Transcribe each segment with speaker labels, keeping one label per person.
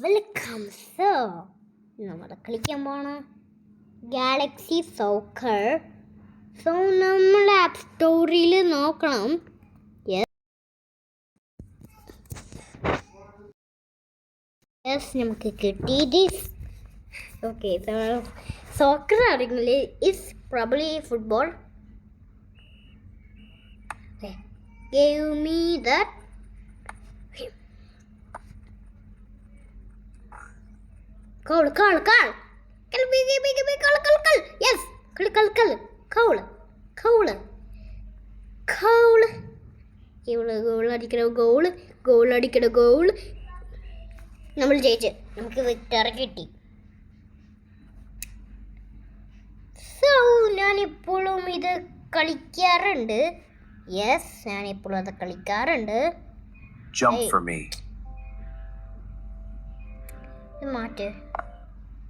Speaker 1: Welcome. So നമ്മൾ കളിക്കാൻ പോണ ഗാലക്സി സോക്കർ. സോ നമ്മൾ ആപ്പ് സ്റ്റോറിൽ നോക്കണം. യെസ് നമുക്ക് കിട്ടി. ഓക്കെ, സോക്കർ ആണെങ്കിൽ is probably football. Give me that. Call. Yes, call. Goal അടിക്കണ ഗോൾ. നമ്മൾ ജയിച്ച്, നമുക്ക് വിക്ടറി കിട്ടി. സോ ഞാനിപ്പോഴും ഇത് കളിക്കാറുണ്ട്. യെസ്, ഞാനിപ്പോഴും അത് കളിക്കാറുണ്ട്.
Speaker 2: Jump for me.
Speaker 1: Mat.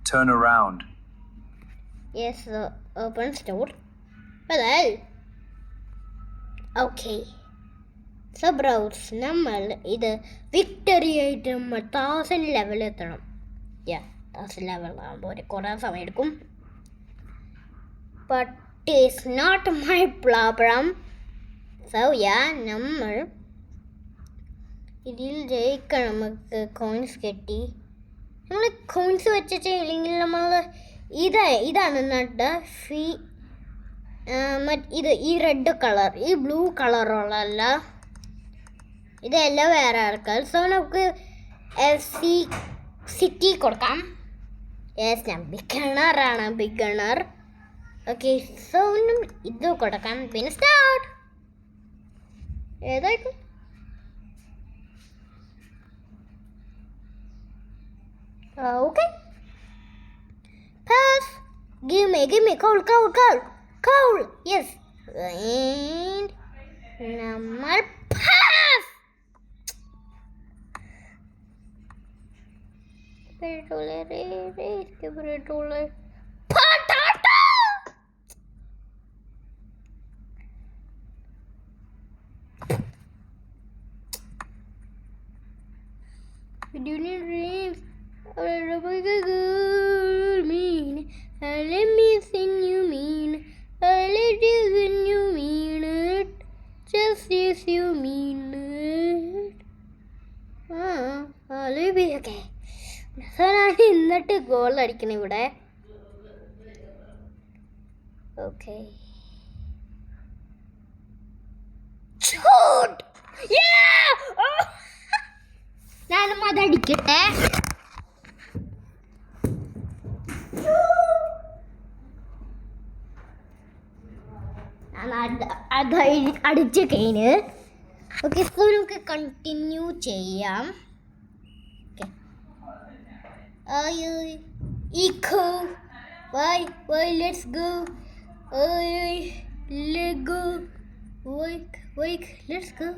Speaker 2: Turn around.
Speaker 1: Yes, open store. Okay. So bros, നമ്മൾ ഇത് വിക്ടറി ആയിട്ട് നമ്മൾ 1000 ലെവൽ എത്തണം. 1000 ലെവൽ ആകുമ്പോൾ കുറേ സമയം എടുക്കും. But it's not my problem. So നമ്മൾ ഇതിൽ ജയിക്കണം. നമുക്ക് കോയിൻസ് കിട്ടി. നമ്മൾ കോയിൻസ് വെച്ചിട്ട് ഇല്ലെങ്കിൽ നമ്മൾ ഇതാണ് നട്ട ഫീ. ഇത് ഈ റെഡ് കളർ, ഈ ബ്ലൂ കളറുള്ളതല്ല, ഇതെല്ലാം വേറെ ആൾക്കാർ. സോ നമുക്ക് സിറ്റി കൊടുക്കാം. യെസ്, ഞാൻ ബിഗണർ. ഓക്കെ, സോ ഇത് കൊടുക്കാം. പിന്നെ സ്റ്റാർട്ട്. ഏതായിരിക്കും? Okay. Pass. Give me. Call. Yes. And number pass. Spiritual. Patata. We do need dreams. Let me sing you mean. Let you when you mean it. Just as you mean it. Okay. So ഞാൻ എന്നിട്ട് goal അടിക്കണം ഇവിടെ. Okay. ഞാനും അതടിക്കട്ടെ. അത് അടിച്ച് കഴിഞ്ഞ്. Okay, so നമുക്ക് continue ചെയ്യാം. ഈക്കോ വൈ ലെറ്റ്സ് ഗോ. Let's go.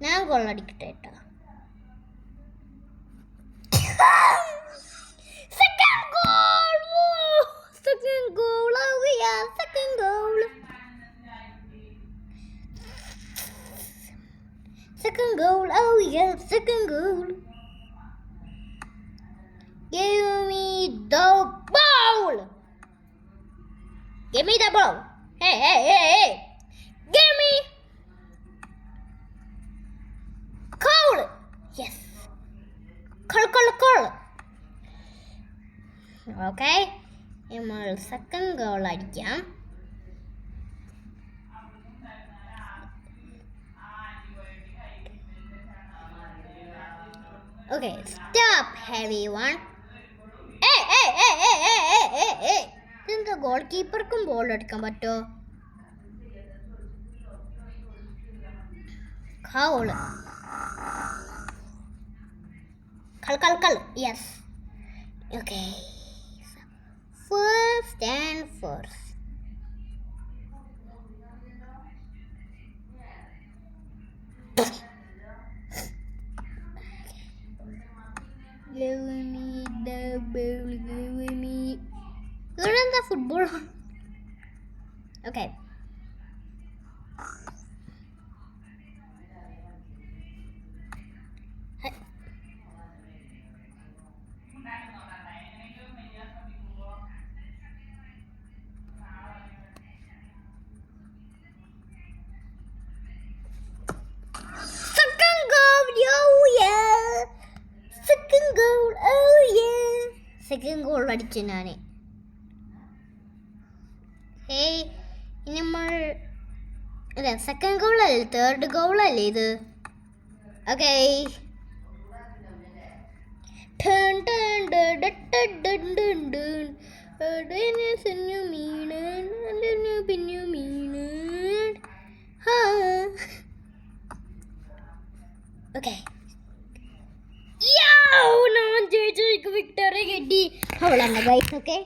Speaker 1: ഞാൻ ഗോളടിക്കട്ടെ കേട്ടോ. Second goal. Oh yeah, second goal. Oh yeah, second goal. Give me the ball. Hey. Give me. Goal. Yes. Goal. Okay, നമ്മൾ സെക്കൻഡ് ഗോൾ അടിക്കാം. Okay, stop heavy one. ഇതെന്താ, goal കീപ്പർക്കും ball എടുക്കാൻ പറ്റുമോ? കൾ. Yes. Okay, first and first. Give me the ball. You're in the football. Okay. Second goal അടിച്ചു ഞാൻ. Hey ഇനി നമ്മൾ അല്ല സെക്കൻഡ് ഗോളല്ലേ തേർഡ് ഗോളല്ലേ ഇത്. ഓക്കെ ഓക്കെ ഞാൻ ജയിച്ചു വിക്ടറി കിട്ടി. അവളാണ് guys. Okay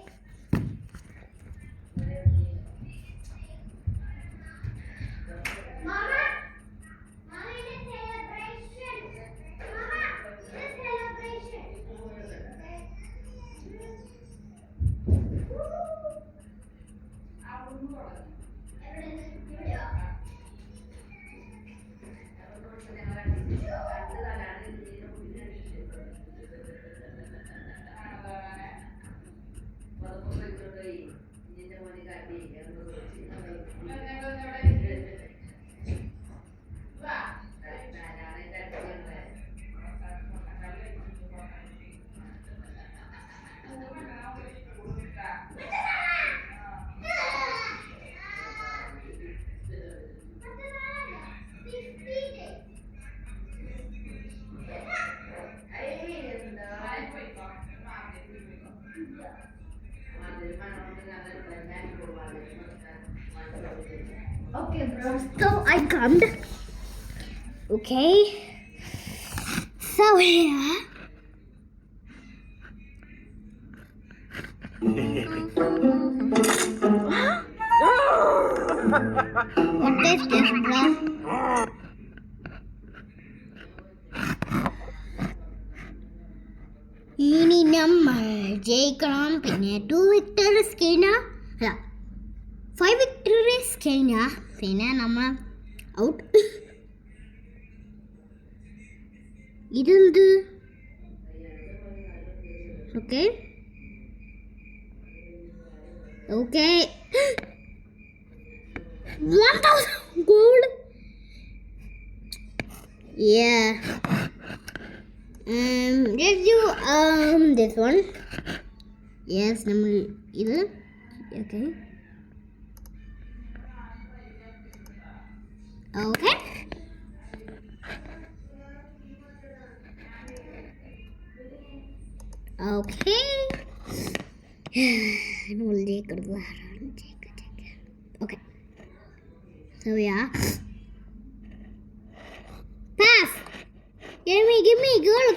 Speaker 1: Okay, bro. So I come. Okay. So yeah. What is this, bro? ഇനി നമ്മൾ ജയിക്കണം. പിന്നെ 2 victories കഴിഞ്ഞാൽ അല്ല 5 victories കഴിഞ്ഞാൽ പിന്നെ നമ്മൾ ഔട്ട്. ഇതെന്ത്? Okay okay 1000 gold. Yeah. Let's do this one. Yes, നമ്മൾ ഇത് okay okay okay okay. So yeah. Pass. Give me. Goal.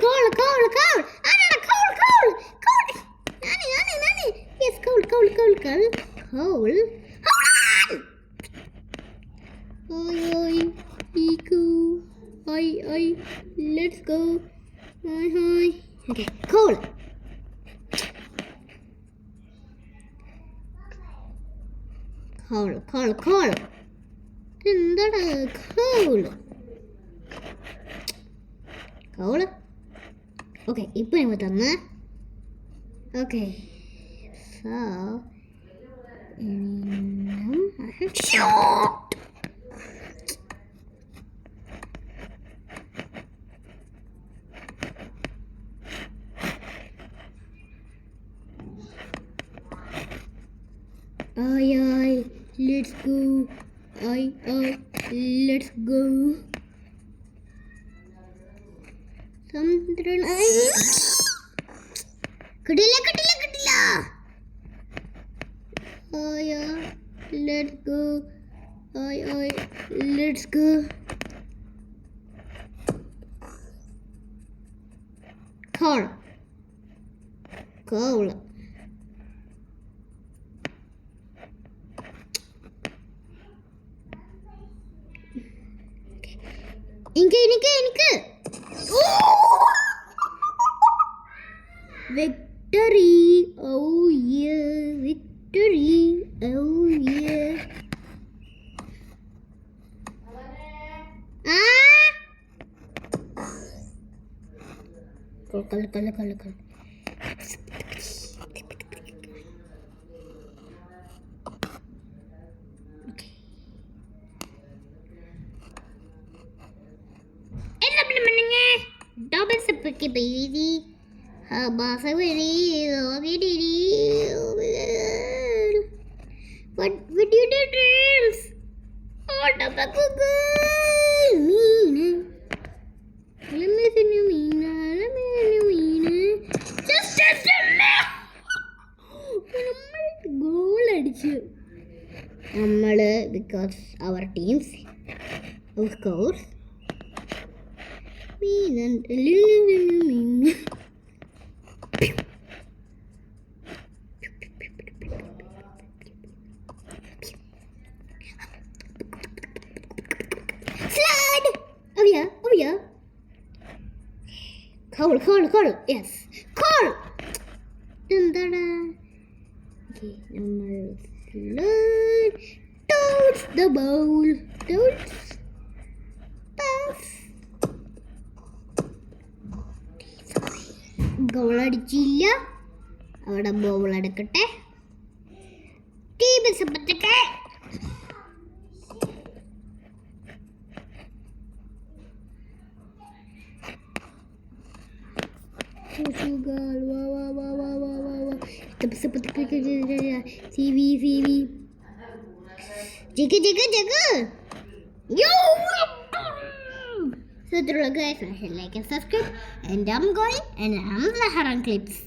Speaker 1: Anna, goal. Nani. Yes, goal. Hold on. Oi. Iku. Oi. Let's go. Hi. Okay, goal. Call. എന്താണ് call? Okay ഇപ്പം ഞങ്ങൾ തന്ന്. Okay so Ay, let's go. Let's go. Samudran. Kadila. Ay, let's go. Ay, let's go. Call. എനിക്ക് victory. Oh yeah, victory. Oh yeah. Call. Double super baby. What would you do, dreams? What about Meena? Let me see you, Meena. Let me see you, Meena. Just a minute. Goal അടിച്ചു നമ്മൾ because our teams of course Meena. Slide! Oh yeah. Call. Yes. Call! Dun-da-da. Okay, number slide. Towards the bowl. Pass. Goal അടിച്ചില്ല. അവിടെ ball എടുക്കട്ടെ. Team സമ്പത്തട്ടെ. CV. Jigga. Yo! So, guys, like and subscribe. And I'm going and I'm the Haran Clips.